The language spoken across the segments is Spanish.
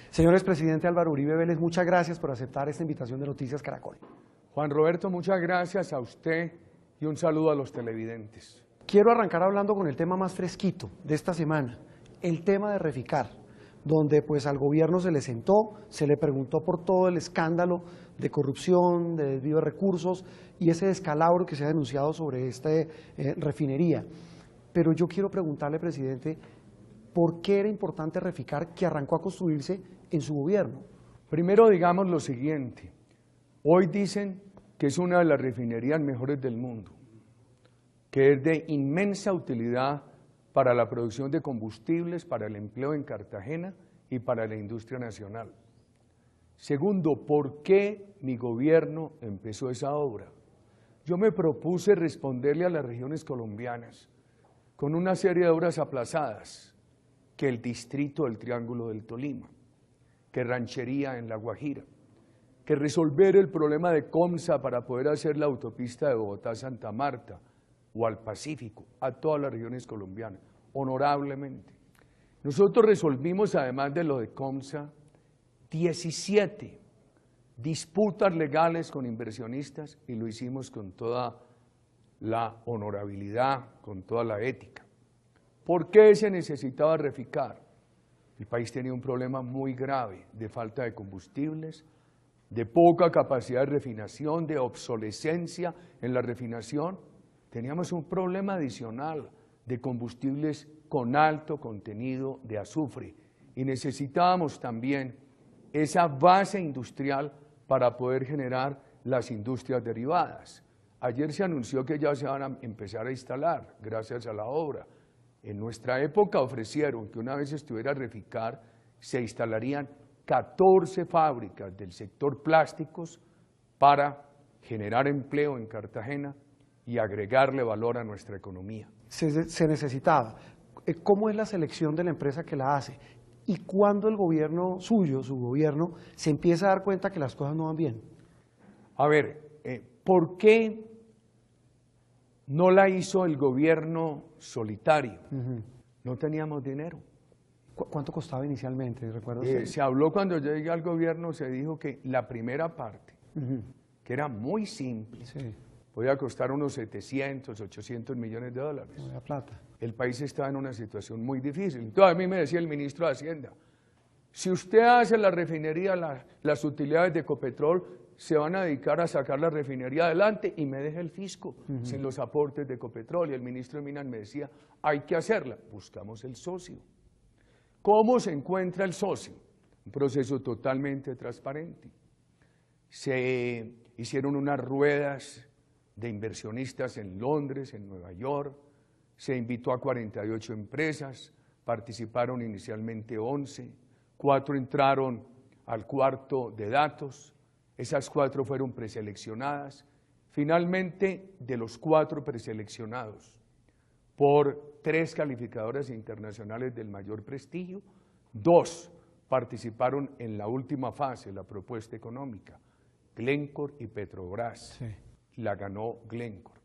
Señor expresidente Álvaro Uribe Vélez, muchas gracias por aceptar esta invitación de Noticias Caracol. Juan Roberto, muchas gracias a usted y un saludo a los televidentes. Quiero arrancar hablando con el tema más fresquito de esta semana, el tema de Reficar, donde pues al gobierno se le sentó, se le preguntó por todo el escándalo de corrupción, de desvío de recursos y ese descalabro que se ha denunciado sobre esta refinería. Pero yo quiero preguntarle, presidente, ¿por qué era importante Reficar que arrancó a construirse en su gobierno? Primero digamos lo siguiente, hoy dicen que es una de las refinerías mejores del mundo, que es de inmensa utilidad para la producción de combustibles, para el empleo en Cartagena y para la industria nacional. Segundo, ¿por qué mi gobierno empezó esa obra? Yo me propuse responderle a las regiones colombianas con una serie de obras aplazadas, que el distrito del Triángulo del Tolima, que Ranchería en La Guajira, que resolver el problema de Comsa para poder hacer la autopista de Bogotá a Santa Marta o al Pacífico, a todas las regiones colombianas, honorablemente. Nosotros resolvimos, además de lo de Comsa, 17 disputas legales con inversionistas y lo hicimos con toda la honorabilidad, con toda la ética. ¿Por qué se necesitaba Reficar? El país tenía un problema muy grave de falta de combustibles, de poca capacidad de refinación, de obsolescencia en la refinación. Teníamos un problema adicional de combustibles con alto contenido de azufre y necesitábamos también esa base industrial para poder generar las industrias derivadas. Ayer se anunció que ya se van a empezar a instalar, gracias a la obra. En nuestra época ofrecieron que una vez estuviera Reficar, se instalarían 14 fábricas del sector plásticos para generar empleo en Cartagena y agregarle valor a nuestra economía. Se necesitaba. ¿Cómo es la selección de la empresa que la hace? ¿Y cuándo el gobierno suyo, su gobierno, se empieza a dar cuenta que las cosas no van bien? A ver, ¿por qué no la hizo el gobierno solitario? No teníamos dinero. ¿Cuánto costaba inicialmente? ¿Recuerda Se habló cuando yo llegué al gobierno, se dijo que la primera parte, que era muy simple, podía costar unos 700, 800 millones de dólares. No había plata. El país estaba en una situación muy difícil. Entonces a mí me decía el ministro de Hacienda, si usted hace la refinería, las utilidades de Ecopetrol, se van a dedicar a sacar la refinería adelante y me deja el fisco sin los aportes de Ecopetrol. Y el ministro de Minas me decía, hay que hacerla, buscamos el socio. ¿Cómo se encuentra el socio? Un proceso totalmente transparente. Se hicieron unas ruedas de inversionistas en Londres, en Nueva York, se invitó a 48 empresas, participaron inicialmente 11, 4 entraron al cuarto de datos, esas 4 fueron preseleccionadas. Finalmente, de los 4 preseleccionados por 3 calificadoras internacionales del mayor prestigio, 2 participaron en la última fase, la propuesta económica, Glencore y Petrobras. La ganó Glencore.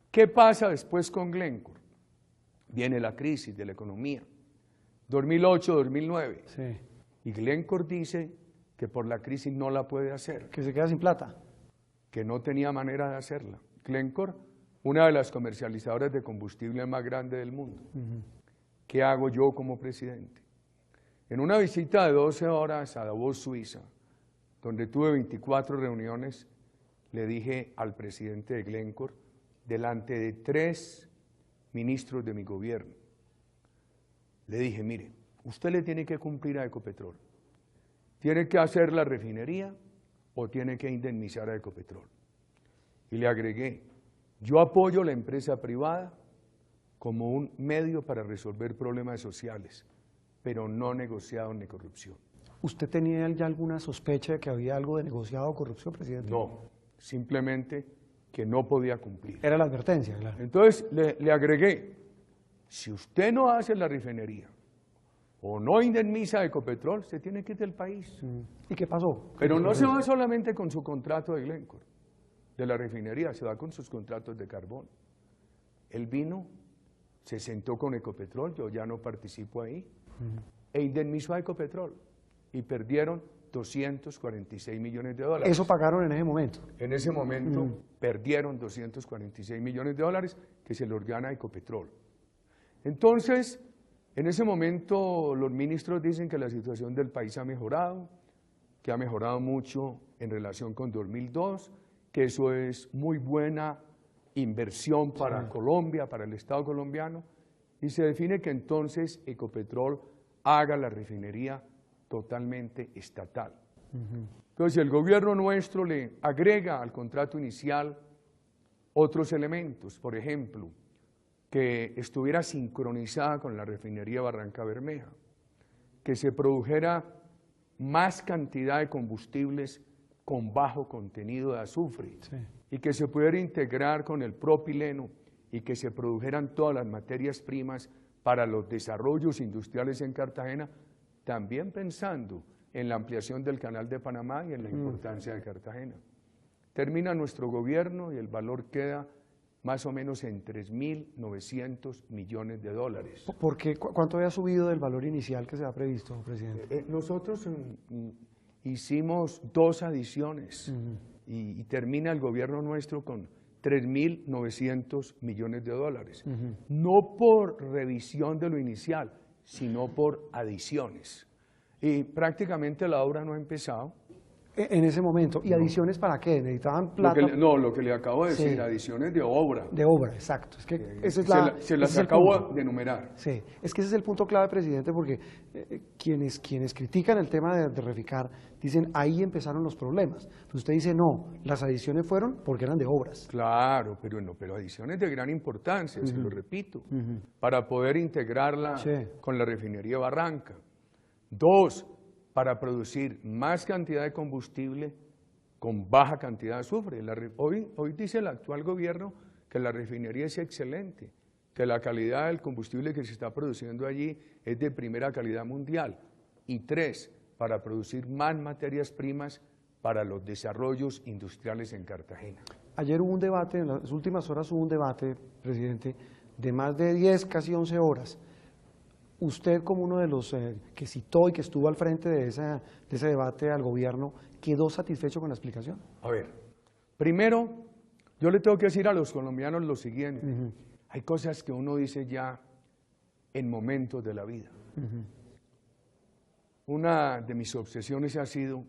¿Qué pasa después con Glencore? Viene la crisis de la economía, 2008-2009, y Glencore dice que por la crisis no la puede hacer. Que se queda sin plata. Que no tenía manera de hacerla. Glencore, una de las comercializadoras de combustible más grandes del mundo. ¿Qué hago yo como presidente? En una visita de 12 horas a Davos, Suiza, donde tuve 24 reuniones, le dije al presidente de Glencore, delante de 3 ministros de mi gobierno, le dije, mire, usted le tiene que cumplir a Ecopetrol. ¿Tiene que hacer la refinería o tiene que indemnizar a Ecopetrol? Y le agregué, yo apoyo la empresa privada como un medio para resolver problemas sociales, pero no negociado ni corrupción. ¿Usted tenía ya alguna sospecha de que había algo de negociado o corrupción, presidente? No, simplemente que no podía cumplir. Era la advertencia, claro. Entonces le agregué, si usted no hace la refinería o no indemniza a Ecopetrol, se tiene que ir del país. ¿Y qué pasó? Pero no se va solamente con su contrato de Glencore, de la refinería, se va con sus contratos de carbón. Él vino, se sentó con Ecopetrol, yo ya no participo ahí, e indemnizó a Ecopetrol. y perdieron 246 millones de dólares. Eso pagaron en ese momento. En ese momento perdieron 246 millones de dólares que se los gana Ecopetrol. Entonces, en ese momento los ministros dicen que la situación del país ha mejorado, que ha mejorado mucho en relación con 2002, que eso es muy buena inversión para Colombia, para el Estado colombiano, y se define que entonces Ecopetrol haga la refinería totalmente estatal. Entonces el gobierno nuestro le agrega al contrato inicial otros elementos, por ejemplo, que estuviera sincronizada con la refinería Barranca Bermeja, que se produjera más cantidad de combustibles con bajo contenido de azufre y que se pudiera integrar con el propileno y que se produjeran todas las materias primas para los desarrollos industriales en Cartagena, también pensando en la ampliación del Canal de Panamá y en la importancia de Cartagena. Termina nuestro gobierno y el valor queda más o menos en 3.900 millones de dólares. ¿Por qué? ¿Cuánto había subido del valor inicial que se ha previsto, presidente? Nosotros hicimos 2 adiciones y termina el gobierno nuestro con 3.900 millones de dólares. No por revisión de lo inicial, sino por adiciones. Y prácticamente la obra no ha empezado. En ese momento. ¿Y adiciones para qué? ¿Necesitaban plata? Lo que le acabo de decir, adiciones de obra. De obra, exacto. Es que esa es se las acabo de enumerar. Sí, es que ese es el punto clave, presidente, porque quienes critican el tema de Reficar dicen ahí empezaron los problemas. Pero usted dice no, las adiciones fueron porque eran de obras. Claro, pero adiciones de gran importancia, se lo repito, para poder integrarla con la refinería Barranca. 2, para producir más cantidad de combustible con baja cantidad de azufre. Hoy dice el actual gobierno que la refinería es excelente, que la calidad del combustible que se está produciendo allí es de primera calidad mundial. Y 3, para producir más materias primas para los desarrollos industriales en Cartagena. Ayer hubo un debate, en las últimas horas hubo un debate, presidente, de más de 10, casi 11 horas. Usted, como uno de los que citó y que estuvo al frente de ese debate al gobierno, ¿quedó satisfecho con la explicación? A ver, primero, yo le tengo que decir a los colombianos lo siguiente. Hay cosas que uno dice ya en momentos de la vida. Una de mis obsesiones ha sido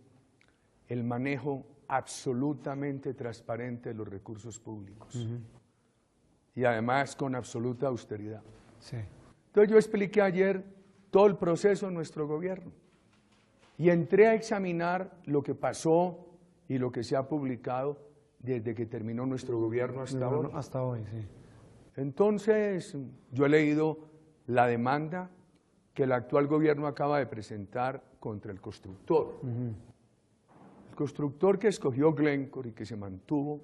el manejo absolutamente transparente de los recursos públicos. Y además con absoluta austeridad. Sí. Entonces yo expliqué ayer todo el proceso de nuestro gobierno y entré a examinar lo que pasó y lo que se ha publicado desde que terminó nuestro gobierno hasta hoy. Hasta hoy, sí. Entonces yo he leído la demanda que el actual gobierno acaba de presentar contra el constructor. El constructor que escogió Glencore y que se mantuvo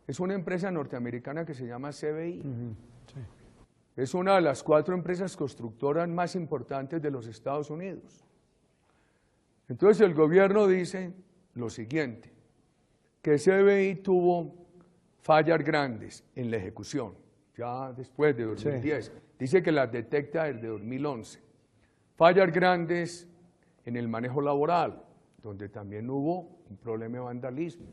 es una empresa norteamericana que se llama CBI. Sí. Es una de las 4 empresas constructoras más importantes de los Estados Unidos. Entonces el gobierno dice lo siguiente, que CBI tuvo fallas grandes en la ejecución, ya después de 2010. Dice que las detecta desde 2011. Fallas grandes en el manejo laboral, donde también hubo un problema de vandalismo.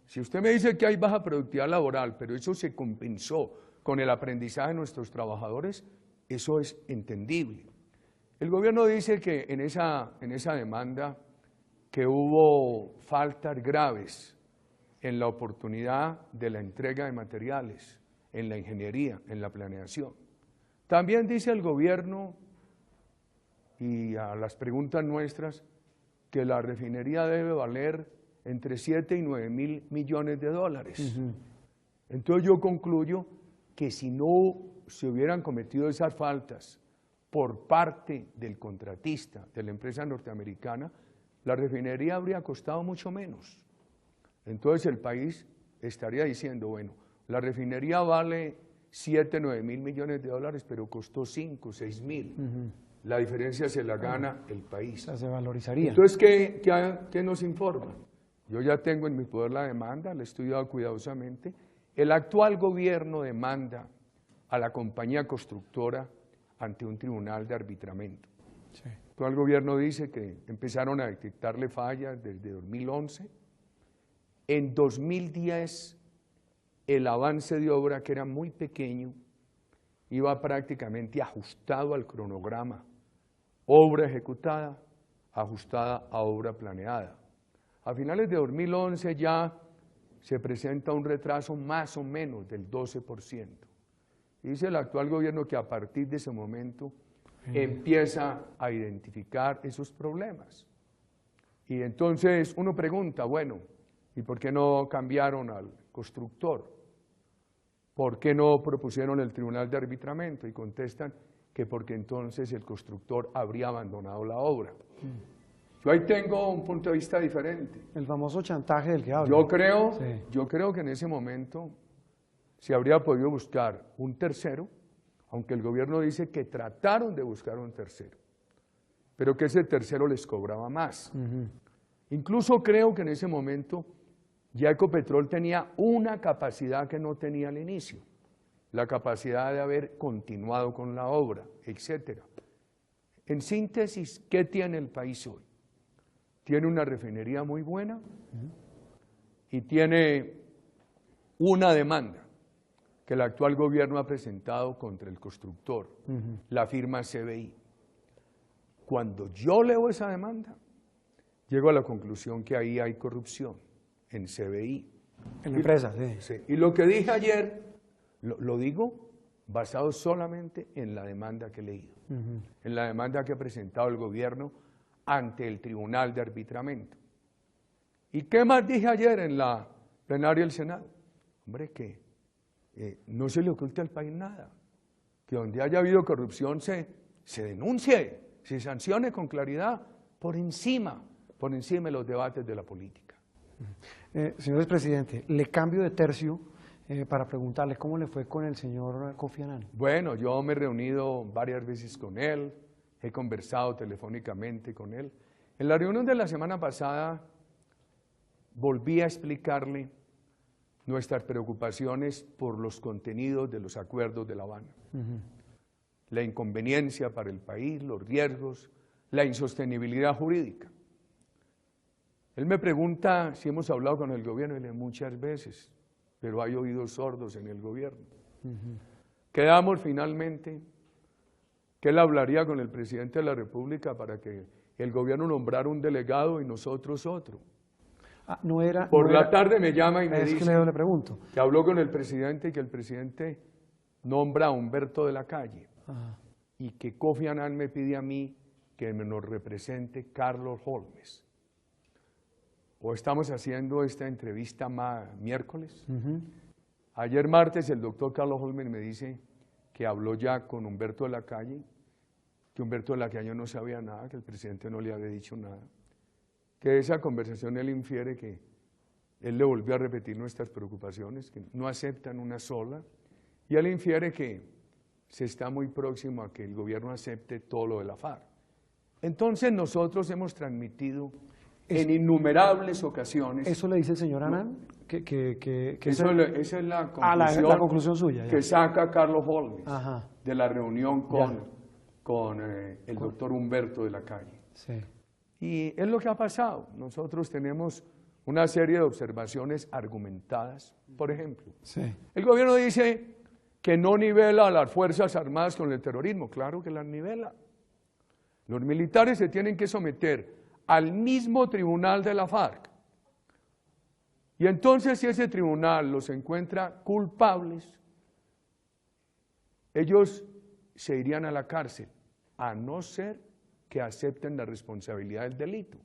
Si usted me dice que hay baja productividad laboral, pero eso se compensó con el aprendizaje de nuestros trabajadores, eso es entendible. El gobierno dice que en esa demanda que hubo faltas graves en la oportunidad de la entrega de materiales, en la ingeniería, en la planeación. También dice el gobierno, y a las preguntas nuestras, que la refinería debe valer entre 7 y 9 mil millones de dólares. Entonces yo concluyo que si no se hubieran cometido esas faltas por parte del contratista, de la empresa norteamericana, la refinería habría costado mucho menos. Entonces el país estaría diciendo, bueno, la refinería vale 7, 9 mil millones de dólares, pero costó 5, 6 mil. La diferencia se la gana el país. O sea, se valorizaría. Entonces, ¿qué nos informa? Yo ya tengo en mi poder la demanda, la he estudiado cuidadosamente. El actual gobierno demanda a la compañía constructora ante un tribunal de arbitramiento. Sí. El actual gobierno dice que empezaron a detectarle fallas desde 2011. En 2010 el avance de obra, que era muy pequeño, iba prácticamente ajustado al cronograma. Obra ejecutada, ajustada a obra planeada. A finales de 2011 ya se presenta un retraso más o menos del 12%. Dice el actual gobierno que a partir de ese momento empieza a identificar esos problemas. Y entonces uno pregunta, bueno, ¿y por qué no cambiaron al constructor? ¿Por qué no propusieron el tribunal de arbitramiento? Y contestan que porque entonces el constructor habría abandonado la obra. Yo ahí tengo un punto de vista diferente. El famoso chantaje del que habla. Yo creo que en ese momento se habría podido buscar un tercero, aunque el gobierno dice que trataron de buscar un tercero, pero que ese tercero les cobraba más. Incluso creo que en ese momento ya Ecopetrol tenía una capacidad que no tenía al inicio, la capacidad de haber continuado con la obra, etc. En síntesis, ¿qué tiene el país hoy? Tiene una refinería muy buena y tiene una demanda que el actual gobierno ha presentado contra el constructor, la firma CBI. Cuando yo leo esa demanda, llego a la conclusión que ahí hay corrupción en CBI. En la empresa, sí. Sí. Y lo que dije ayer, lo digo basado solamente en la demanda que he leído, en la demanda que ha presentado el gobierno ante el Tribunal de Arbitramiento. ¿Y qué más dije ayer en la plenaria del Senado? Hombre, que no se le oculte al país nada, que donde haya habido corrupción se denuncie, se sancione con claridad, por encima de los debates de la política. Señor presidente, le cambio de tercio para preguntarle cómo le fue con el señor Kofi Annan. Bueno, yo me he reunido varias veces con él, he conversado telefónicamente con él. En la reunión de la semana pasada volví a explicarle nuestras preocupaciones por los contenidos de los acuerdos de La Habana. La inconveniencia para el país, los riesgos, la insostenibilidad jurídica. Él me pregunta si hemos hablado con el gobierno, y le digo muchas veces, pero hay oídos sordos en el gobierno. Quedamos finalmente que él hablaría con el presidente de la República para que el gobierno nombrara un delegado y nosotros otro. Por la tarde me llama y me dice le pregunto. Que habló con el presidente y que el presidente nombra a Humberto de la Calle y que Kofi Annan me pide a mí que me nos represente Carlos Holmes. O estamos haciendo esta entrevista miércoles. Ayer martes el doctor Carlos Holmes me dice que habló ya con Humberto de la Calle, que Humberto de la Calle no sabía nada, que el presidente no le había dicho nada, que de esa conversación él infiere que él le volvió a repetir nuestras preocupaciones, que no aceptan una sola, y él infiere que se está muy próximo a que el gobierno acepte todo lo de la FARC. Entonces nosotros hemos transmitido en innumerables ocasiones. ¿Eso le dice el señor Annan? Esa es la conclusión, la conclusión suya. Que saca Carlos Holmes de la reunión con el doctor Humberto de la Calle. Sí. Y es lo que ha pasado. Nosotros tenemos una serie de observaciones argumentadas. Por ejemplo, el gobierno dice que no nivela a las Fuerzas Armadas con el terrorismo. Claro que las nivela. Los militares se tienen que someter al mismo tribunal de la FARC. Y entonces, si ese tribunal los encuentra culpables, ellos se irían a la cárcel, a no ser que acepten la responsabilidad del delito.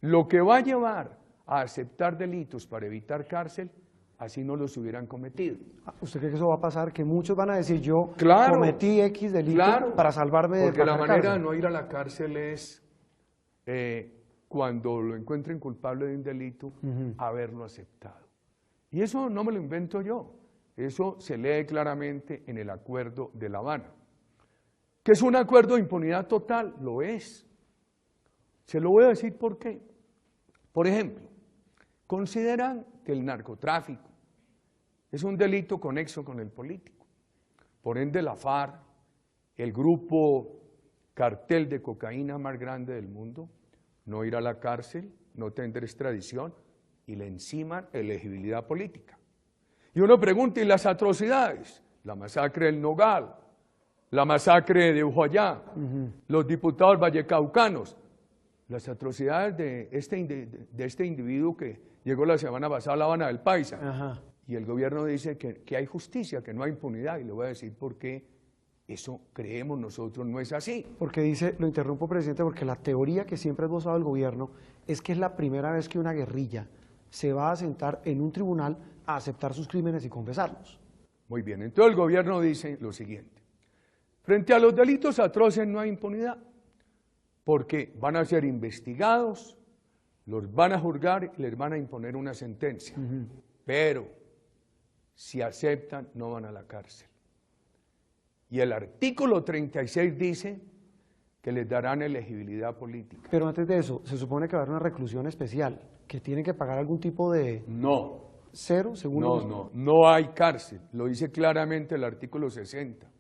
Lo que va a llevar a aceptar delitos para evitar cárcel, así no los hubieran cometido. ¿Usted cree que eso va a pasar? Que muchos van a decir, yo claro, cometí X delito para salvarme de porque la manera cárcel. de no ir a la cárcel es, cuando lo encuentren culpable de un delito, haberlo aceptado. Y eso no me lo invento yo, eso se lee claramente en el Acuerdo de La Habana. ¿Que es un acuerdo de impunidad total? Lo es. Se lo voy a decir por qué. Por ejemplo, consideran que el narcotráfico es un delito conexo con el político. Por ende, la FARC, el grupo cartel de cocaína más grande del mundo, no ir a la cárcel, no tener extradición y le enciman elegibilidad política. Y uno pregunta, ¿y las atrocidades? La masacre del Nogal, la masacre de Ujoyá, los diputados vallecaucanos, las atrocidades de este individuo que llegó la semana pasada a La Habana del Paisa. Ajá. Y el gobierno dice que hay justicia, que no hay impunidad, y le voy a decir por qué eso creemos nosotros no es así. Porque dice, lo interrumpo, presidente, porque la teoría que siempre ha esbozado el gobierno es que es la primera vez que una guerrilla se va a sentar en un tribunal a aceptar sus crímenes y confesarlos. Muy bien, entonces el gobierno dice lo siguiente: frente a los delitos atroces no hay impunidad, porque van a ser investigados, los van a juzgar y les van a imponer una sentencia. Pero si aceptan, no van a la cárcel. Y el artículo 36 dice que les darán elegibilidad política. Pero antes de eso, se supone que va a haber una reclusión especial, que tienen que pagar algún tipo de... No. ¿Cero? Según No hay cárcel, lo dice claramente el artículo 60.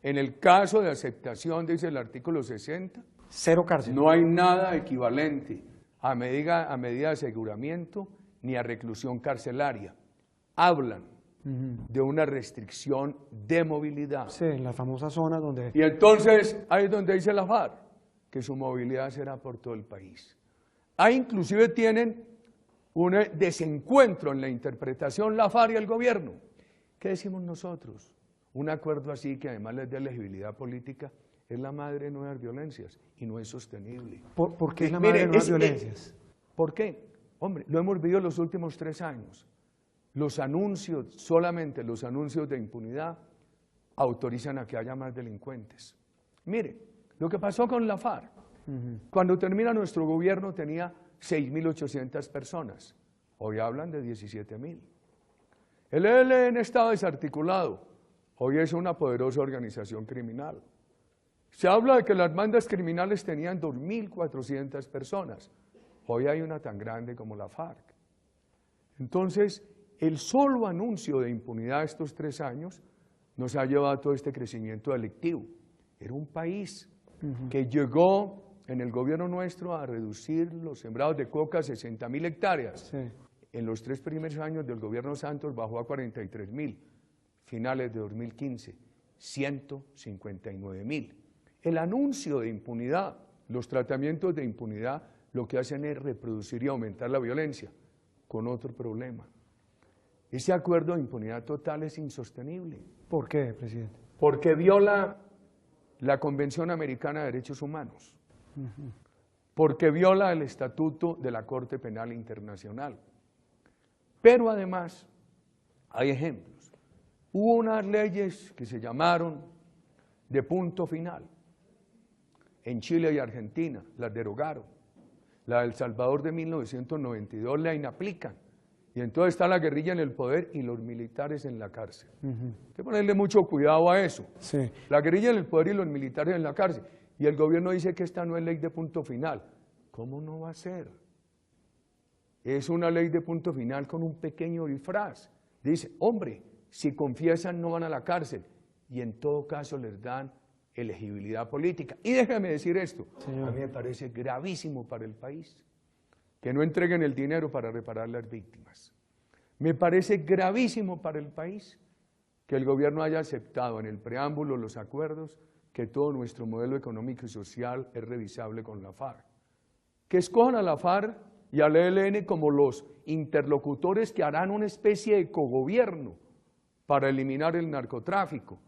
En el caso de aceptación, dice el artículo 60, cero cárcel. No hay nada equivalente a medida de aseguramiento ni a reclusión carcelaria. Hablan de una restricción de movilidad. Sí, en la famosa zona donde... Y entonces, ahí es donde dice la FARC, que su movilidad será por todo el país. Ahí inclusive tienen un desencuentro en la interpretación la FARC y el gobierno. ¿Qué decimos nosotros? Un acuerdo así que además les dé elegibilidad política es la madre de nuevas violencias y no es sostenible. ¿Por qué es la madre de nuevas violencias? ¿Por qué? Hombre, lo hemos vivido los últimos 3 años. Los anuncios, solamente los anuncios de impunidad, autorizan a que haya más delincuentes. Mire, lo que pasó con la FARC, cuando termina nuestro gobierno tenía 6.800 personas, hoy hablan de 17.000. El ELN estaba desarticulado, hoy es una poderosa organización criminal. Se habla de que las bandas criminales tenían 2.400 personas, hoy hay una tan grande como la FARC. Entonces, el solo anuncio de impunidad estos 3 años nos ha llevado a todo este crecimiento delictivo. Era un país que llegó en el gobierno nuestro a reducir los sembrados de coca a 60.000 hectáreas. Sí. En los 3 primeros años del gobierno Santos bajó a 43.000, finales de 2015, 159.000. El anuncio de impunidad, los tratamientos de impunidad, lo que hacen es reproducir y aumentar la violencia, con otro problema. Ese acuerdo de impunidad total es insostenible. ¿Por qué, presidente? Porque viola la Convención Americana de Derechos Humanos, porque viola el Estatuto de la Corte Penal Internacional. Pero además, hay ejemplos. Hubo unas leyes que se llamaron de punto final. En Chile y Argentina las derogaron. La de El Salvador de 1992 la inaplican. Y entonces está la guerrilla en el poder y los militares en la cárcel. Hay que ponerle mucho cuidado a eso. Sí. La guerrilla en el poder y los militares en la cárcel. Y el gobierno dice que esta no es ley de punto final. ¿Cómo no va a ser? Es una ley de punto final con un pequeño disfraz. Dice, hombre, si confiesan no van a la cárcel. Y en todo caso les dan elegibilidad política. Y déjame decir esto, Señor. a mí me parece gravísimo para el país que no entreguen el dinero para reparar las víctimas. Me parece gravísimo para el país que el gobierno haya aceptado en el preámbulo los acuerdos que todo nuestro modelo económico y social es revisable con la FARC. Que escojan a la FARC y al ELN como los interlocutores que harán una especie de cogobierno para eliminar el narcotráfico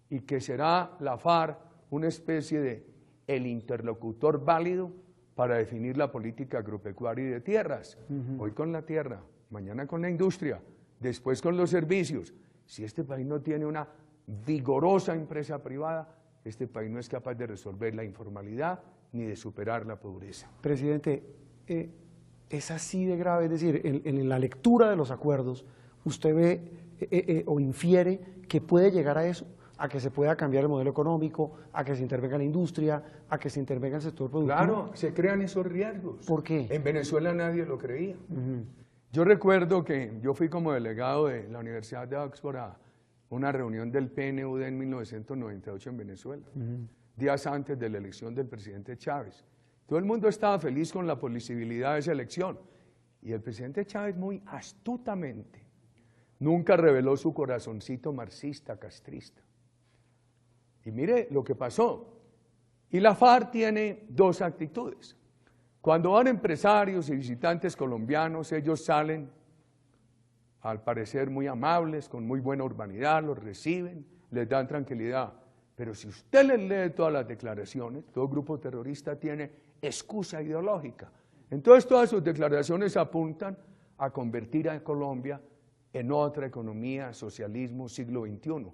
y que será la FARC una especie de el interlocutor válido para definir la política agropecuaria y de tierras. Hoy con la tierra, mañana con la industria, después con los servicios. Si este país no tiene una vigorosa empresa privada, este país no es capaz de resolver la informalidad ni de superar la pobreza. Presidente, es así de grave, es decir, en la lectura de los acuerdos, usted ve o infiere que puede llegar a eso, a que se pueda cambiar el modelo económico, a que se intervenga la industria, a que se intervenga el sector productivo. Claro, se crean esos riesgos. ¿Por qué? En Venezuela nadie lo creía. Yo recuerdo que yo fui como delegado de la Universidad de Oxford a una reunión del PNUD en 1998 en Venezuela. días antes de la elección del presidente Chávez. Todo el mundo estaba feliz con la posibilidad de esa elección. Y el presidente Chávez muy astutamente nunca reveló su corazoncito marxista, castrista. Y mire lo que pasó. Y la FARC tiene dos actitudes. Cuando van empresarios y visitantes colombianos, ellos salen, al parecer muy amables, con muy buena urbanidad, los reciben, les dan tranquilidad. Pero si usted les lee todas las declaraciones, todo grupo terrorista tiene excusa ideológica. Entonces todas sus declaraciones apuntan a convertir a Colombia en otra economía, socialismo, siglo XXI,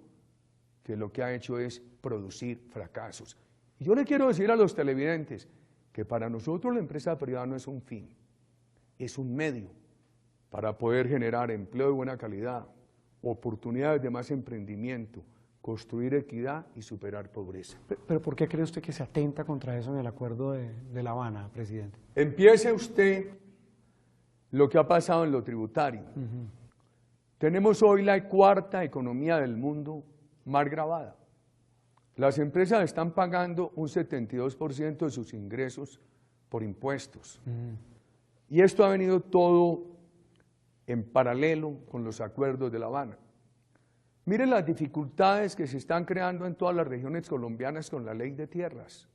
que lo que ha hecho es producir fracasos. Y yo le quiero decir a los televidentes que para nosotros la empresa privada no es un fin, es un medio para poder generar empleo de buena calidad, oportunidades de más emprendimiento, construir equidad y superar pobreza. ¿Pero por qué cree usted que se atenta contra eso en el acuerdo de La Habana, presidente? Empiece usted lo que ha pasado en lo tributario. Tenemos hoy la cuarta economía del mundo más gravada. Las empresas están pagando un 72% de sus ingresos por impuestos. Y esto ha venido todo en paralelo con los acuerdos de La Habana. Miren las dificultades que se están creando en todas las regiones colombianas con la ley de tierras.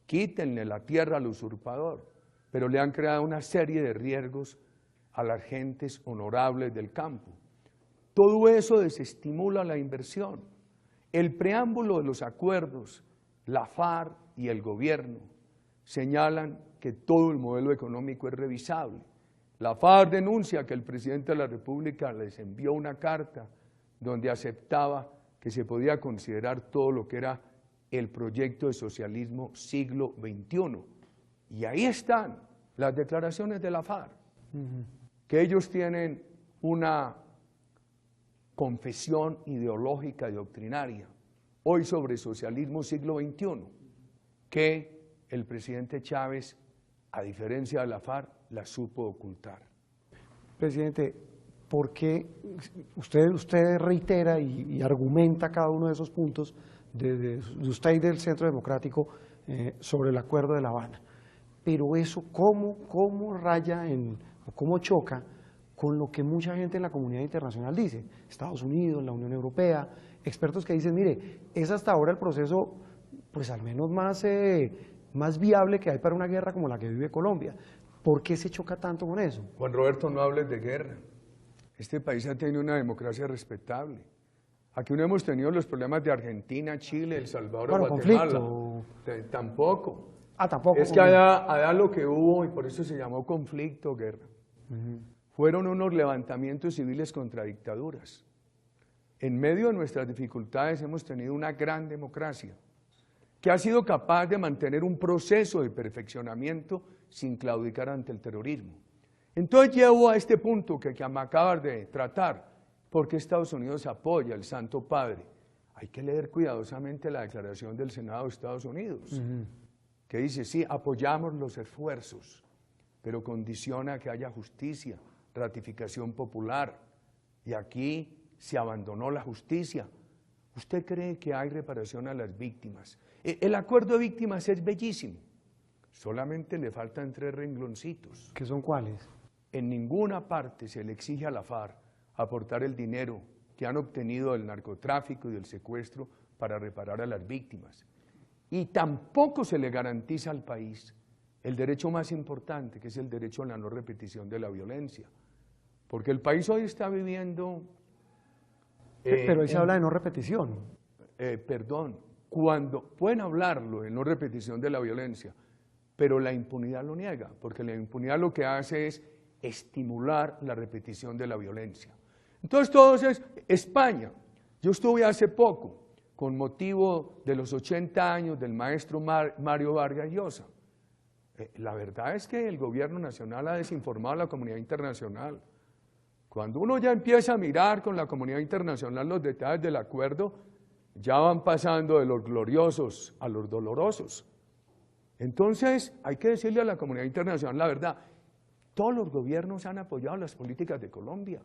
Quítenle la tierra al usurpador, pero le han creado una serie de riesgos a las gentes honorables del campo. Todo eso desestimula la inversión. El preámbulo de los acuerdos, la FARC y el gobierno señalan que todo el modelo económico es revisable. La FARC denuncia que el presidente de la República les envió una carta donde aceptaba que se podía considerar todo lo que era el proyecto de socialismo siglo XXI. Y ahí están las declaraciones de la FARC, que ellos tienen una confesión ideológica y doctrinaria, hoy sobre socialismo siglo XXI, que el presidente Chávez, a diferencia de la FARC, la supo ocultar. Presidente, ¿por qué usted reitera y argumenta cada uno de esos puntos de usted y del Centro Democrático sobre el acuerdo de La Habana? Pero eso, ¿cómo raya o cómo choca con lo que mucha gente en la comunidad internacional dice? Estados Unidos, la Unión Europea, expertos que dicen, mire, es hasta ahora el proceso, pues al menos más viable que hay para una guerra como la que vive Colombia. ¿Por qué se choca tanto con eso? Juan Roberto, no hables de guerra. Este país ha tenido una democracia respetable. Aquí no hemos tenido los problemas de Argentina, Chile, El Salvador, bueno, Guatemala. Conflicto. Tampoco. Tampoco. Es que allá lo que hubo, y por eso se llamó conflicto, guerra, fueron unos levantamientos civiles contra dictaduras. En medio de nuestras dificultades hemos tenido una gran democracia que ha sido capaz de mantener un proceso de perfeccionamiento sin claudicar ante el terrorismo. Entonces llevo a este punto que me acabas de tratar, porque Estados Unidos apoya al Santo Padre. Hay que leer cuidadosamente la declaración del Senado de Estados Unidos, que dice, sí, apoyamos los esfuerzos, pero condiciona que haya justicia, ratificación popular, y aquí se abandonó la justicia. ¿Usted cree que hay reparación a las víctimas? El acuerdo de víctimas es bellísimo, solamente le faltan 3 rengloncitos. ¿Qué son cuáles? En ninguna parte se le exige a la FARC aportar el dinero que han obtenido del narcotráfico y del secuestro para reparar a las víctimas. Y tampoco se le garantiza al país el derecho más importante, que es el derecho a la no repetición de la violencia. Porque el país hoy está viviendo... pero ahí se habla de no repetición. Perdón, cuando pueden hablarlo de no repetición de la violencia, pero la impunidad lo niega, porque la impunidad lo que hace es estimular la repetición de la violencia. Entonces, España, yo estuve hace poco, con motivo de los 80 años del maestro Mario Vargas Llosa. La verdad es que el gobierno nacional ha desinformado a la comunidad internacional. Cuando uno ya empieza a mirar con la comunidad internacional los detalles del acuerdo, ya van pasando de los gloriosos a los dolorosos. Entonces, hay que decirle a la comunidad internacional la verdad. Todos los gobiernos han apoyado las políticas de Colombia.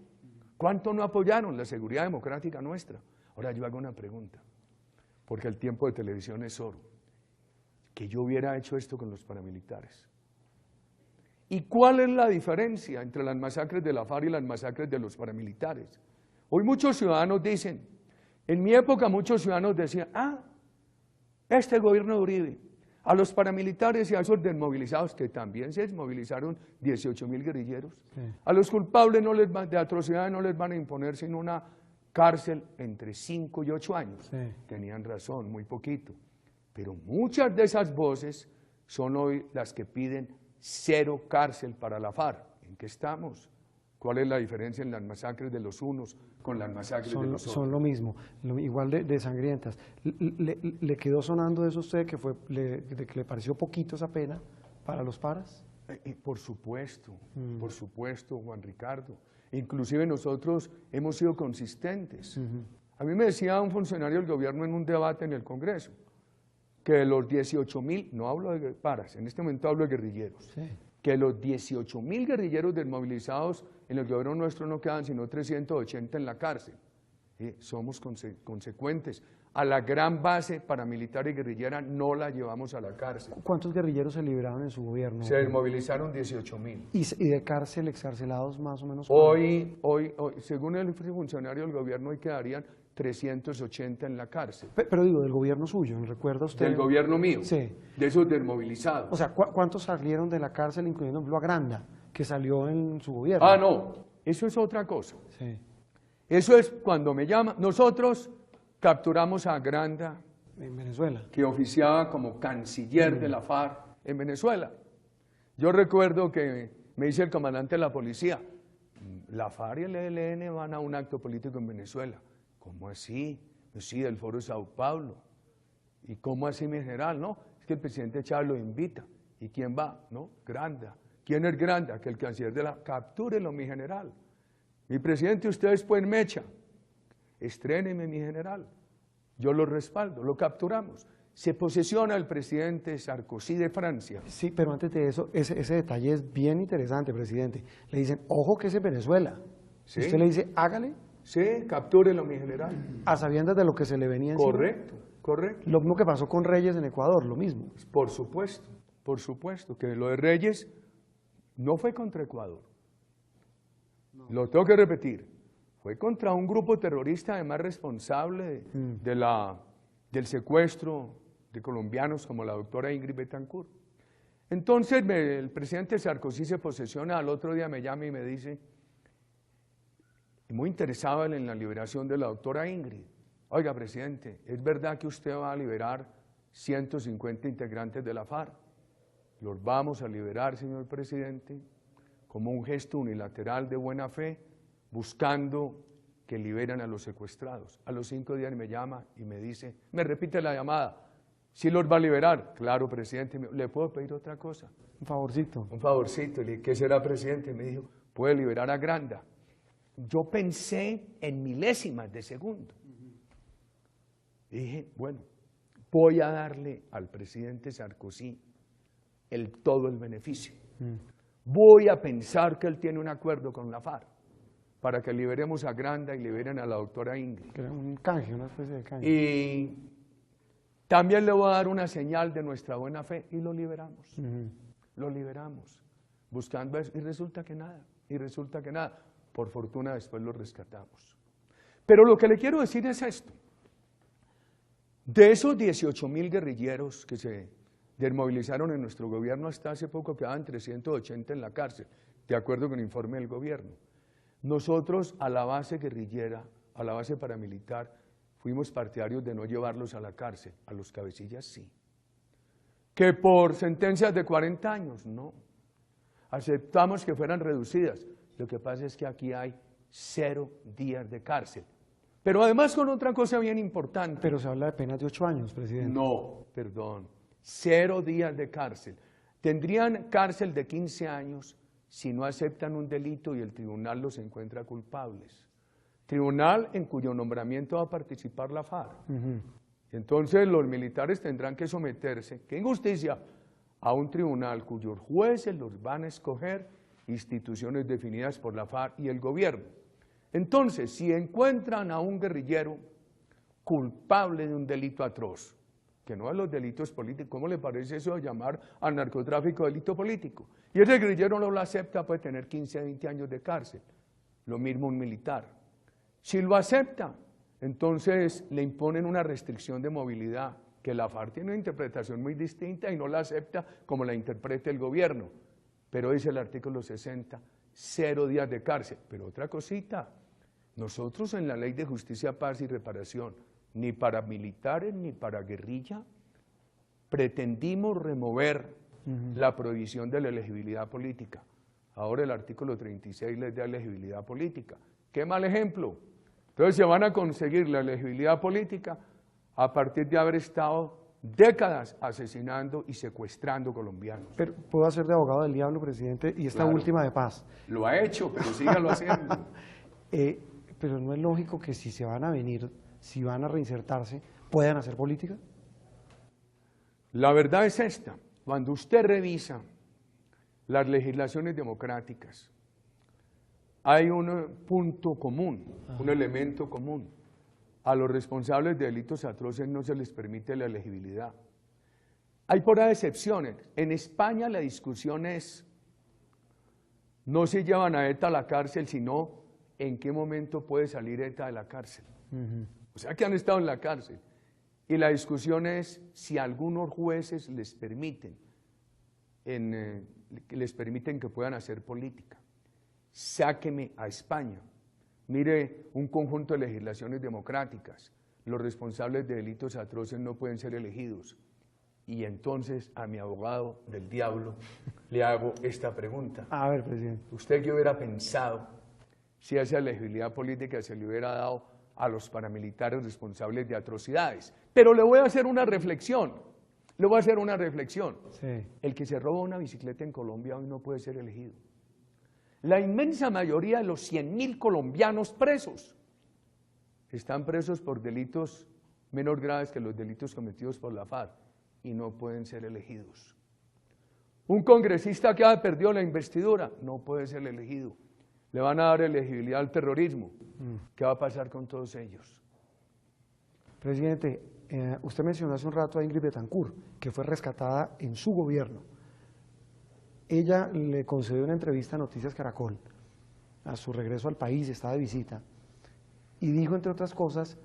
¿Cuánto no apoyaron la seguridad democrática nuestra? Ahora yo hago una pregunta. porque el tiempo de televisión es oro, que yo hubiera hecho esto con los paramilitares. ¿Y cuál es la diferencia entre las masacres de la FARC y las masacres de los paramilitares? Hoy muchos ciudadanos dicen, en mi época muchos ciudadanos decían, este gobierno de Uribe, a los paramilitares y a esos desmovilizados, que también se desmovilizaron 18.000 guerrilleros, sí, a los culpables de atrocidades no les van a imponer sino una cárcel entre 5 y 8 años. Sí. Tenían razón, muy poquito. Pero muchas de esas voces son hoy las que piden 0 cárcel para la FARC. ¿En qué estamos? ¿Cuál es la diferencia en las masacres de los unos con las masacres de los otros? Son lo mismo, igual de sangrientas. ¿Le quedó sonando eso a usted que le pareció poquito esa pena para los paras? Por supuesto, Juan Ricardo. Inclusive nosotros hemos sido consistentes. A mí me decía un funcionario del gobierno en un debate en el Congreso, que de los 18.000, no hablo de paras, en este momento hablo de guerrilleros, sí, que los 18.000 guerrilleros desmovilizados en el gobierno nuestro no quedan sino 380 en la cárcel. Somos consecuentes. A la gran base paramilitar y guerrillera no la llevamos a la cárcel. ¿Cuántos guerrilleros se liberaron en su gobierno? Se desmovilizaron 18.000. ¿Y de cárcel, excarcelados más o menos? Hoy, según el funcionario del gobierno, hoy quedarían 380 en la cárcel. Pero digo, del gobierno suyo, ¿recuerda usted? Del gobierno mío, sí, de esos desmovilizados. O sea, ¿cuántos salieron de la cárcel, incluyendo Blua Granda, que salió en su gobierno? No, eso es otra cosa. Sí. Eso es cuando me llaman. Nosotros capturamos a Granda, en Venezuela, que oficiaba como canciller de la FARC en Venezuela. Yo recuerdo que me dice el comandante de la policía, la FARC y el ELN van a un acto político en Venezuela. ¿Cómo así? Pues sí, del Foro de Sao Paulo. ¿Y cómo así, mi general? No, es que el presidente Chávez lo invita. ¿Y quién va? No, Granda. ¿Quién es Granda? Que el canciller de la... Captúrelo, mi general. Mi presidente, ustedes pueden mecha. Estréneme, mi general. Yo lo respaldo, lo capturamos. Se posesiona el presidente Sarkozy de Francia. Sí, pero antes de eso, ese detalle es bien interesante, presidente. Le dicen, ojo que es en Venezuela. ¿Sí? Usted le dice, hágale. Sí, captúrelo, mi general. A sabiendas de lo que se le venía encima. Correcto, correcto. Lo mismo que pasó con Reyes en Ecuador, lo mismo. Por supuesto, que lo de Reyes no fue contra Ecuador. No. Lo tengo que repetir. Fue contra un grupo terrorista, además responsable del secuestro de colombianos como la doctora Ingrid Betancourt. Entonces el presidente Sarkozy se posesiona, al otro día me llama y me dice, muy interesado en la liberación de la doctora Ingrid. Oiga, presidente, ¿es verdad que usted va a liberar 150 integrantes de la FARC? Los vamos a liberar, señor presidente, como un gesto unilateral de buena fe, buscando que liberen a los secuestrados. A los 5 días me llama y me dice, me repite la llamada, ¿sí los va a liberar? Claro, presidente, ¿le puedo pedir otra cosa? Un favorcito. Un favorcito. Le dije, ¿qué será, presidente? Me dijo, puede liberar a Granda. Yo pensé en milésimas de segundo. Dije, bueno, voy a darle al presidente Sarkozy todo el beneficio. Voy a pensar que él tiene un acuerdo con la FARC para que liberemos a Granda y liberen a la doctora Ingrid. Que era un canje, una especie de canje. Y también le voy a dar una señal de nuestra buena fe y lo liberamos. Lo liberamos, buscando eso, y resulta que nada. Por fortuna después lo rescatamos. Pero lo que le quiero decir es esto. De esos 18.000 guerrilleros que se desmovilizaron en nuestro gobierno, hasta hace poco quedaban 380 en la cárcel, de acuerdo con el informe del gobierno. Nosotros a la base guerrillera, a la base paramilitar, fuimos partidarios de no llevarlos a la cárcel, a los cabecillas sí. Que por sentencias de 40 años, no. Aceptamos que fueran reducidas. Lo que pasa es que aquí hay 0 días de cárcel. Pero además con otra cosa bien importante. Pero se habla de penas de 8 años, presidente. No, perdón. 0 días de cárcel. Tendrían cárcel de 15 años si no aceptan un delito y el tribunal los encuentra culpables. Tribunal en cuyo nombramiento va a participar la FARC. Entonces los militares tendrán que someterse, qué injusticia, a un tribunal cuyos jueces los van a escoger, instituciones definidas por la FARC y el gobierno. Entonces, si encuentran a un guerrillero culpable de un delito atroz, que no es los delitos políticos. ¿Cómo le parece eso de llamar al narcotráfico delito político? Y ese guerrillero no lo acepta, puede tener 15 a 20 años de cárcel. Lo mismo un militar. Si lo acepta, entonces le imponen una restricción de movilidad, que la FARC tiene una interpretación muy distinta y no la acepta como la interpreta el gobierno. Pero dice el artículo 60, 0 días de cárcel. Pero otra cosita, nosotros en la Ley de Justicia, Paz y Reparación, ni para militares ni para guerrilla, pretendimos remover la prohibición de la elegibilidad política. Ahora el artículo 36 les da elegibilidad política. ¡Qué mal ejemplo! Entonces se van a conseguir la elegibilidad política a partir de haber estado décadas asesinando y secuestrando colombianos. Pero puedo hacer de abogado del diablo, presidente, y esta última de paz. Lo ha hecho, pero sígalo haciendo. Pero no es lógico que si se van a venir, si van a reinsertarse, puedan hacer política. La verdad es esta: cuando usted revisa las legislaciones democráticas, hay un punto común, un elemento común. A los responsables de delitos atroces no se les permite la elegibilidad. Hay por ahí excepciones. En España la discusión es, no se llevan a ETA a la cárcel, sino en qué momento puede salir ETA de la cárcel. O sea que han estado en la cárcel. Y la discusión es si algunos jueces les permiten que puedan hacer política. Sáqueme a España. Mire, un conjunto de legislaciones democráticas, los responsables de delitos atroces no pueden ser elegidos. Y entonces a mi abogado del diablo le hago esta pregunta. A ver, presidente. ¿Usted qué hubiera pensado si esa elegibilidad política se le hubiera dado a los paramilitares responsables de atrocidades? Pero le voy a hacer una reflexión. Sí. El que se roba una bicicleta en Colombia hoy no puede ser elegido. La inmensa mayoría de los 100.000 colombianos presos están presos por delitos menos graves que los delitos cometidos por la FARC y no pueden ser elegidos. Un congresista que ha perdido la investidura no puede ser elegido. Le van a dar elegibilidad al terrorismo. ¿Qué va a pasar con todos ellos? Presidente, usted mencionó hace un rato a Ingrid Betancourt, que fue rescatada en su gobierno. Ella le concedió una entrevista a Noticias Caracol a su regreso al país, estaba de visita, y dijo, entre otras cosas,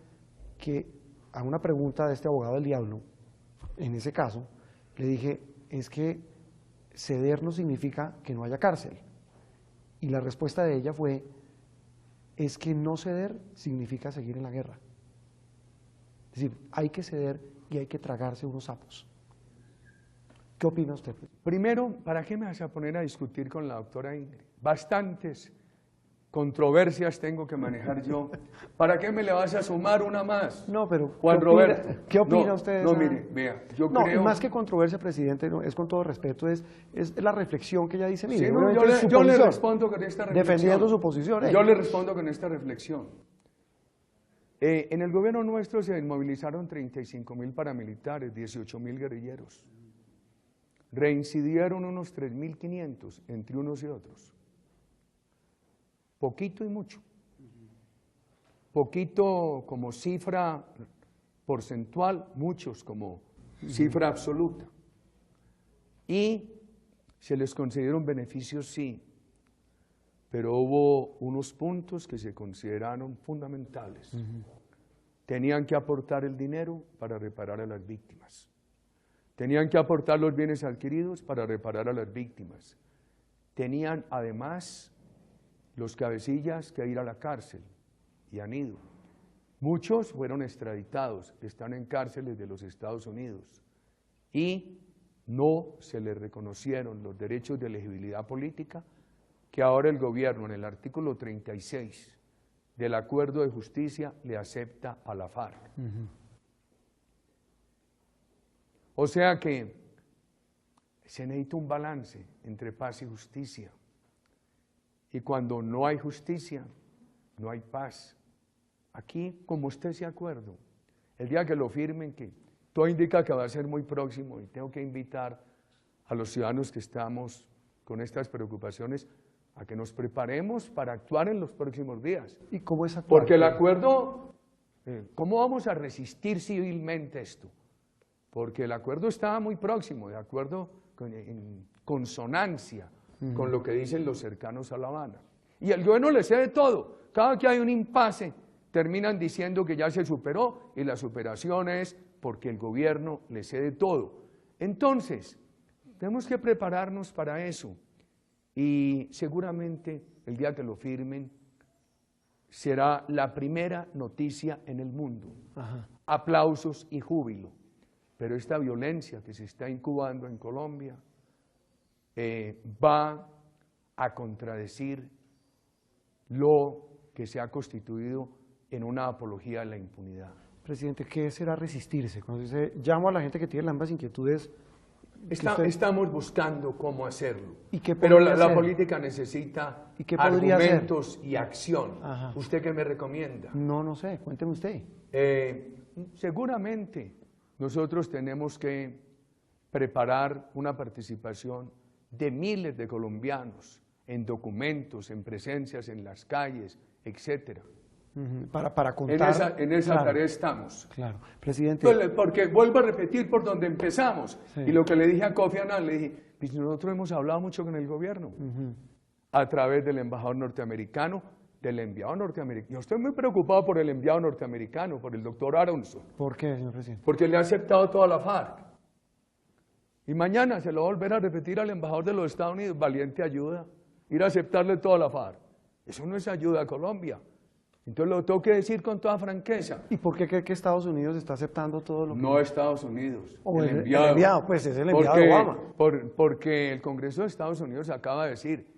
que a una pregunta de este abogado del diablo, en ese caso, le dije, es que ceder no significa que no haya cárcel. Y la respuesta de ella fue, es que no ceder significa seguir en la guerra. Es decir, hay que ceder y hay que tragarse unos sapos. ¿Qué opina usted? Primero, ¿para qué me vas a poner a discutir con la doctora Ingrid? Bastantes controversias tengo que manejar yo. ¿Para qué me le vas a sumar una más? No, pero Juan Roberto. ¿qué opina usted? No, mire, vea, yo no, creo... más que controversia, presidente, no, es con todo respeto, es la reflexión que ella dice. Mire, sí, no, yo le respondo con esta reflexión. Defendiendo su posición. Yo le respondo con esta reflexión. En el gobierno nuestro se movilizaron 35.000 paramilitares, 18.000 guerrilleros. Reincidieron unos 3.500 entre unos y otros. Poquito y mucho. Poquito como cifra porcentual, muchos como cifra absoluta. Y se les concedieron beneficios, sí, pero hubo unos puntos que se consideraron fundamentales. Tenían que aportar el dinero para reparar a las víctimas. Tenían que aportar los bienes adquiridos para reparar a las víctimas. Tenían además los cabecillas que ir a la cárcel y han ido. Muchos fueron extraditados, están en cárceles de los Estados Unidos y no se les reconocieron los derechos de elegibilidad política que ahora el gobierno en el artículo 36 del Acuerdo de Justicia le acepta a la FARC. O sea que se necesita un balance entre paz y justicia. Y cuando no hay justicia, no hay paz. Aquí, como usted se acuerdo, el día que lo firmen, que todo indica que va a ser muy próximo, y tengo que invitar a los ciudadanos que estamos con estas preocupaciones a que nos preparemos para actuar en los próximos días. ¿Y cómo es actuar? Porque el acuerdo ¿Cómo vamos a resistir civilmente esto? Porque el acuerdo está muy próximo, de acuerdo en consonancia con lo que dicen los cercanos a La Habana. Y el gobierno le cede todo. Cada que hay un impasse, terminan diciendo que ya se superó, y la superación es porque el gobierno le cede todo. Entonces, tenemos que prepararnos para eso. Y seguramente el día que lo firmen será la primera noticia en el mundo. Ajá. Aplausos y júbilo. Pero esta violencia que se está incubando en Colombia va a contradecir lo que se ha constituido en una apología de la impunidad. Presidente, ¿qué será resistirse? Cuando dice, llamo a la gente que tiene ambas inquietudes. Estamos buscando cómo hacerlo, ¿Y qué pero podría la hacer? política necesita ¿Y qué podría argumentos y acción. Ajá. ¿Usted qué me recomienda? No sé, cuénteme usted. Seguramente nosotros tenemos que preparar una participación de miles de colombianos en documentos, en presencias en las calles, etcétera. Para contar. En esa claro, tarea estamos. Claro, presidente. Porque vuelvo a repetir por donde empezamos. Sí. Y lo que le dije a Kofi Annan, le dije, pues nosotros hemos hablado mucho con el gobierno, a través del embajador norteamericano, del enviado norteamericano. Yo estoy muy preocupado por el enviado norteamericano, por el doctor Aronson. ¿Por qué, señor presidente? Porque le ha aceptado toda la FARC. Y mañana se lo va a volver a repetir al embajador de los Estados Unidos, valiente ayuda, ir a aceptarle toda la FARC. Eso no es ayuda a Colombia. Entonces lo tengo que decir con toda franqueza. ¿Y por qué cree que Estados Unidos está aceptando todo lo que... No Estados Unidos, O el enviado. Pues es el enviado de Obama. Porque el Congreso de Estados Unidos acaba de decir,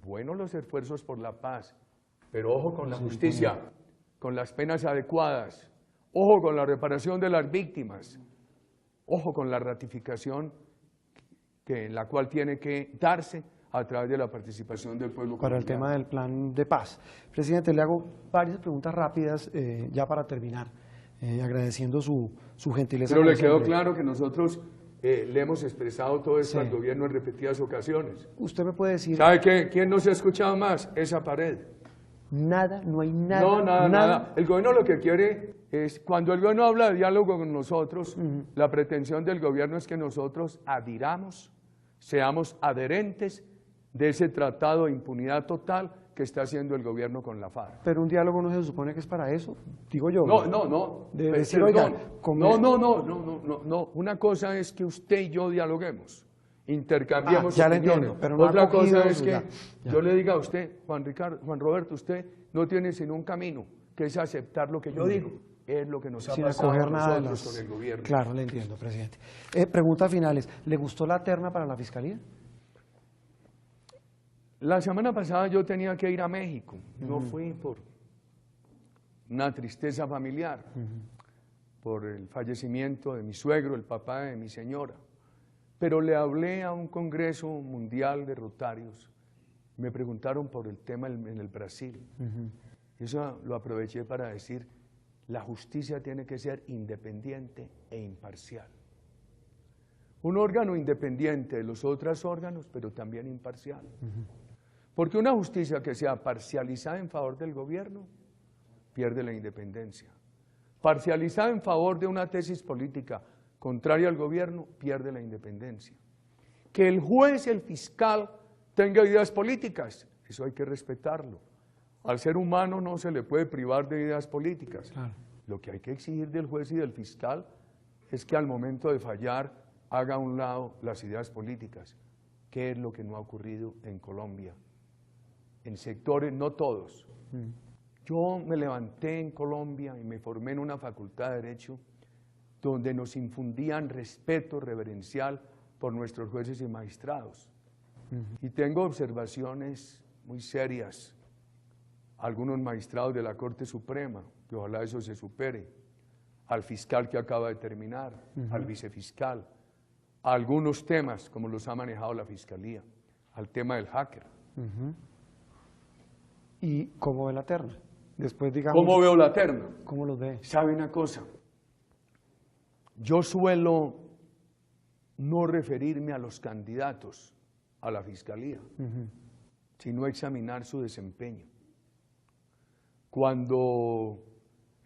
buenos los esfuerzos por la paz, pero ojo con la justicia, con las penas adecuadas, ojo con la reparación de las víctimas, ojo con la ratificación en la cual tiene que darse a través de la participación del pueblo Para el colombiano. tema del plan de paz. Presidente, le hago varias preguntas rápidas ya para terminar, agradeciendo su gentileza. Pero le como quedó siempre. claro que nosotros le hemos expresado todo esto Sí. al gobierno en repetidas ocasiones. Usted me puede decir... ¿Sabe qué? ¿Quién no se ha escuchado más? Esa pared. Nada, no hay nada. No, nada. El gobierno lo que quiere es, cuando el gobierno habla de diálogo con nosotros, la pretensión del gobierno es que nosotros adhiramos, seamos adherentes de ese tratado de impunidad total que está haciendo el gobierno con la FARC. Pero un diálogo no se supone que es para eso, digo yo. No. De Pe- decir, perdón. oiga, como- No. Una cosa es que usted y yo dialoguemos, intercambiemos ya le opiniones. entiendo, pero no ha Otra cogido cosa es su- que ya. yo le diga a usted, Juan Roberto, usted no tiene sino un camino, que es aceptar lo que yo digo. Es lo que nos ha sin pasado a acoger nada de nosotros las... con el gobierno. Claro, le entiendo, presidente. Preguntas finales. ¿Le gustó la terna para la fiscalía? La semana pasada yo tenía que ir a México, no fui por una tristeza familiar, por el fallecimiento de mi suegro, el papá de mi señora, pero le hablé a un congreso mundial de Rotarios, me preguntaron por el tema en el Brasil, eso lo aproveché para decir, la justicia tiene que ser independiente e imparcial. Un órgano independiente de los otros órganos, pero también imparcial. Porque una justicia que sea parcializada en favor del gobierno, pierde la independencia. Parcializada en favor de una tesis política contraria al gobierno, pierde la independencia. Que el juez y el fiscal tengan ideas políticas, eso hay que respetarlo. Al ser humano no se le puede privar de ideas políticas. Claro. Lo que hay que exigir del juez y del fiscal es que al momento de fallar haga a un lado las ideas políticas, que es lo que no ha ocurrido en Colombia. En sectores, no todos. Yo me levanté en Colombia y me formé en una facultad de Derecho donde nos infundían respeto reverencial por nuestros jueces y magistrados. Y tengo observaciones muy serias. Algunos magistrados de la Corte Suprema, que ojalá eso se supere, al fiscal que acaba de terminar, al vicefiscal, a algunos temas como los ha manejado la Fiscalía, al tema del hacker. ¿Y cómo ve la terna? Después, digamos... ¿Cómo veo la terna? ¿Cómo los ve? ¿Sabe una cosa? Yo suelo no referirme a los candidatos a la Fiscalía, sino examinar su desempeño. Cuando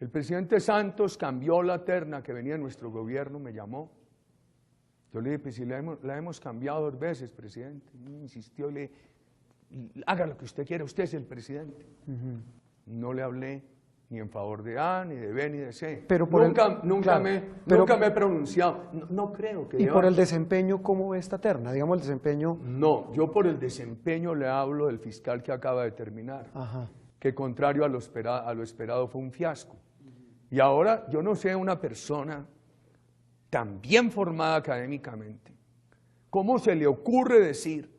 El presidente Santos cambió la terna que venía en nuestro gobierno, me llamó. Yo le dije, pues si la hemos cambiado 2 veces, presidente. Insistió, le dije, haga lo que usted quiera, usted es el presidente. No le hablé ni en favor de A, ni de B, ni de C. Pero nunca me he pronunciado. No creo que... ¿Y por el desempeño cómo ve esta terna? Digamos, el desempeño... No, yo por el desempeño le hablo del fiscal que acaba de terminar, que contrario a lo esperado fue un fiasco. Y ahora, yo no sé, una persona tan bien formada académicamente, ¿cómo se le ocurre decir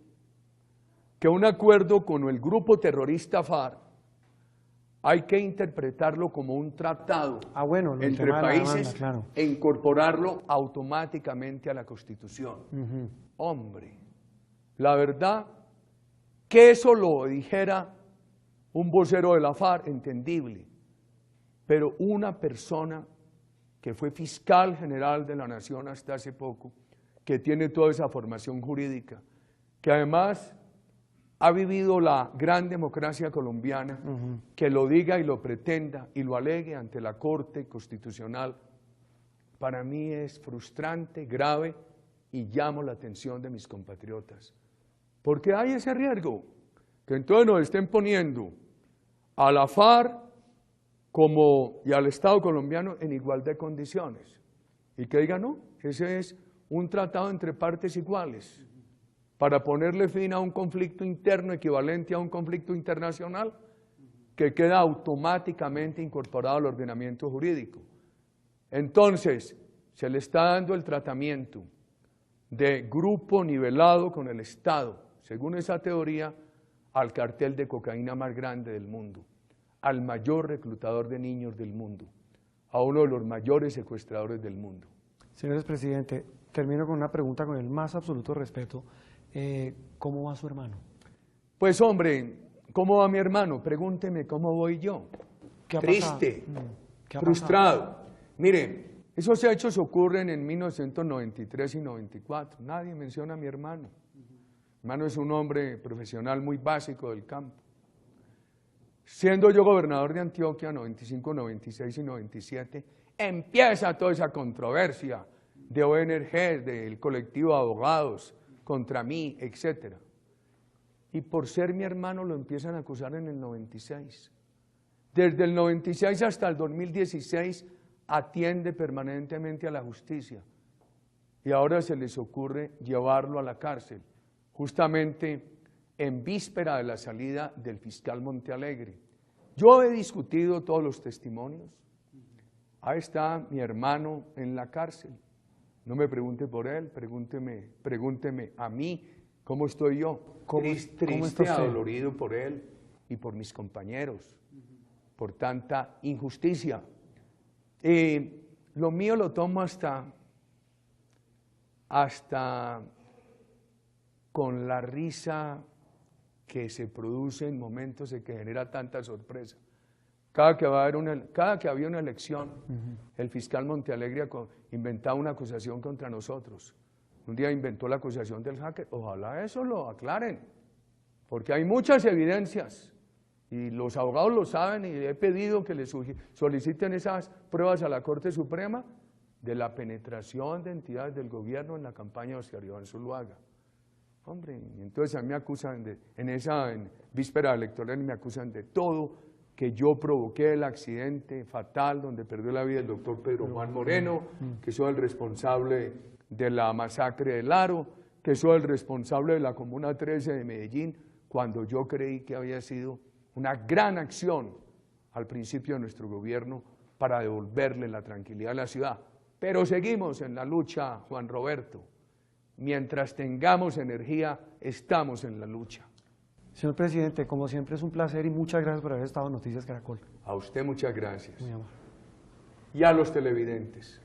que un acuerdo con el grupo terrorista FARC hay que interpretarlo como un tratado entre países e incorporarlo automáticamente a la Constitución? Hombre, la verdad, que eso lo dijera un vocero de la FARC, entendible, pero una persona que fue fiscal general de la Nación hasta hace poco, que tiene toda esa formación jurídica, que además ha vivido la gran democracia colombiana, que lo diga y lo pretenda y lo alegue ante la Corte Constitucional, para mí es frustrante, grave, y llamo la atención de mis compatriotas. Porque hay ese riesgo, que entonces nos estén poniendo a la FARC y al Estado colombiano en igualdad de condiciones. Y que digan, no, ese es un tratado entre partes iguales, para ponerle fin a un conflicto interno equivalente a un conflicto internacional que queda automáticamente incorporado al ordenamiento jurídico. Entonces, se le está dando el tratamiento de grupo nivelado con el Estado, según esa teoría, al cartel de cocaína más grande del mundo, al mayor reclutador de niños del mundo, a uno de los mayores secuestradores del mundo. Señores presidente, termino con una pregunta con el más absoluto respeto. ¿Cómo va su hermano? Pues hombre, ¿cómo va mi hermano? Pregúnteme cómo voy yo. Triste, frustrado. Mire, esos hechos ocurren en 1993 y 94. Nadie menciona a mi hermano. Mi hermano es un hombre profesional muy básico del campo. Siendo yo gobernador de Antioquia, 95, 96 y 97, empieza toda esa controversia de ONG, del colectivo de abogados, contra mí, etc. Y por ser mi hermano lo empiezan a acusar en el 96. Desde el 96 hasta el 2016 atiende permanentemente a la justicia. Y ahora se les ocurre llevarlo a la cárcel, justamente en víspera de la salida del fiscal Montealegre. Yo he discutido todos los testimonios. Ahí está mi hermano en la cárcel. No me pregunte por él, pregúnteme a mí, ¿cómo estoy yo? Triste, adolorido por él y por mis compañeros, por tanta injusticia. Lo mío lo tomo hasta con la risa que se produce en momentos en que genera tanta sorpresa. Cada que había una elección, el fiscal Montealegre inventaba una acusación contra nosotros. Un día inventó la acusación del hacker. Ojalá eso lo aclaren, porque hay muchas evidencias y los abogados lo saben, y he pedido que le soliciten esas pruebas a la Corte Suprema de la penetración de entidades del gobierno en la campaña de Oscar Iván Zuluaga. Hombre, entonces a mí me acusan en víspera electoral me acusan de todo, que yo provoqué el accidente fatal donde perdió la vida el doctor Pedro Juan Moreno, que soy el responsable de la masacre del Aro, que soy el responsable de la Comuna 13 de Medellín, cuando yo creí que había sido una gran acción al principio de nuestro gobierno para devolverle la tranquilidad a la ciudad. Pero seguimos en la lucha, Juan Roberto. Mientras tengamos energía, estamos en la lucha. Señor presidente, como siempre es un placer y muchas gracias por haber estado en Noticias Caracol. A usted muchas gracias. Muy amable. Y a los televidentes.